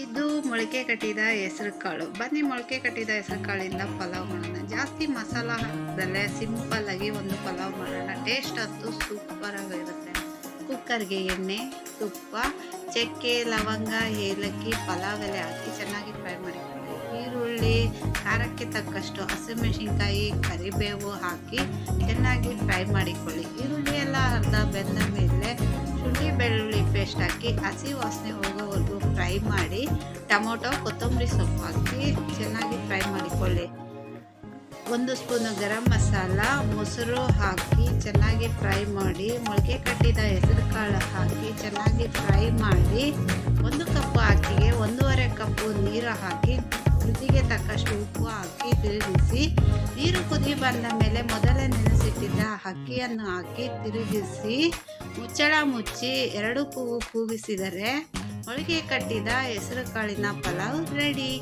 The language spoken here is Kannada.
ಇದು ಮೊಳಕೆ ಕಟ್ಟಿದ ಹೆಸರು ಕಾಳು. ಬನ್ನಿ ಮೊಳಕೆ ಕಟ್ಟಿದ ಹೆಸರು ಕಾಳಿಂದ ಪಲಾವ್ ಮಾಡೋಣ. ಜಾಸ್ತಿ ಮಸಾಲ ಹಾಕದಲ್ಲೇ ಸಿಂಪಲ್ ಆಗಿ ಒಂದು ಪಲಾವ್ ಮಾಡೋಣ. ಟೇಸ್ಟ್ ಅಂತೂ ಸೂಪರ್ ಆಗಿರುತ್ತೆ. ಕುಕ್ಕರ್ಗೆ ಎಣ್ಣೆ, ತುಪ್ಪ, ಚಕ್ಕೆ, ಲವಂಗ, ಏಲಕ್ಕಿ, ಪಲಾವ್ ಎಲೆ ಹಾಕಿ ಚೆನ್ನಾಗಿ ಫ್ರೈ ಮಾಡಿಕೊಳ್ಳಿ. ಈರುಳ್ಳಿ, ಖಾರಕ್ಕೆ ತಕ್ಕಷ್ಟು ಹಸಿಮೆಣಸಿನ್ಕಾಯಿ, ಕರಿಬೇವು ಹಾಕಿ ಚೆನ್ನಾಗಿ ಫ್ರೈ ಮಾಡಿಕೊಳ್ಳಿ. ಈರುಳ್ಳಿ ಎಲ್ಲ ಅರ್ಧ ಬೆಂದ ಮೇಲೆ ಶುಂಠಿ ಬೆಳ್ಳುಳ್ಳಿ ಪೇಸ್ಟ್ ಹಾಕಿ ಹಸಿ ವಾಸನೆ ಹೋಗೋವರೆಗೂ ಫ್ರೈ ಮಾಡಿ ಟೊಮೊಟೊ, ಕೊತ್ತಂಬರಿ ಸೊಪ್ಪು ಹಾಕಿ ಚೆನ್ನಾಗಿ ಫ್ರೈ ಮಾಡಿಕೊಳ್ಳಿ. 1 ಸ್ಪೂನು ಗರಂ ಮಸಾಲ, ಮೊಸರು ಹಾಕಿ ಚೆನ್ನಾಗಿ ಫ್ರೈ ಮಾಡಿ ಮೊಳಕೆ ಕಟ್ಟಿದ ಹೆಸರು ಕಾಳು ಹಾಕಿ ಚೆನ್ನಾಗಿ ಫ್ರೈ ಮಾಡಿ 1 ಕಪ್ ಅಕ್ಕಿಗೆ 1.5 ಕಪ್ಪು ನೀರು ಹಾಕಿ ರುಚಿಗೆ ತಕ್ಕಷ್ಟು ಉಪ್ಪು ಹಾಕಿ ತಿರುಗಿಸಿ. ನೀರು ಕುದಿ ಬಂದ ಮೇಲೆ ಮೊದಲೇ ನೆನೆಸಿಟ್ಟಿದ್ದ ಅಕ್ಕಿಯನ್ನು ಹಾಕಿ ತಿರುಗಿಸಿ ಮುಚ್ಚಳ ಮುಚ್ಚಿ 2 ಕೂಗಿಸಿದರೆ ಮೊಳಕೆ ಕಟ್ಟಿದ ಹೆಸರು ಕಾಳಿನ ಪಲಾವ್ ರೆಡಿ.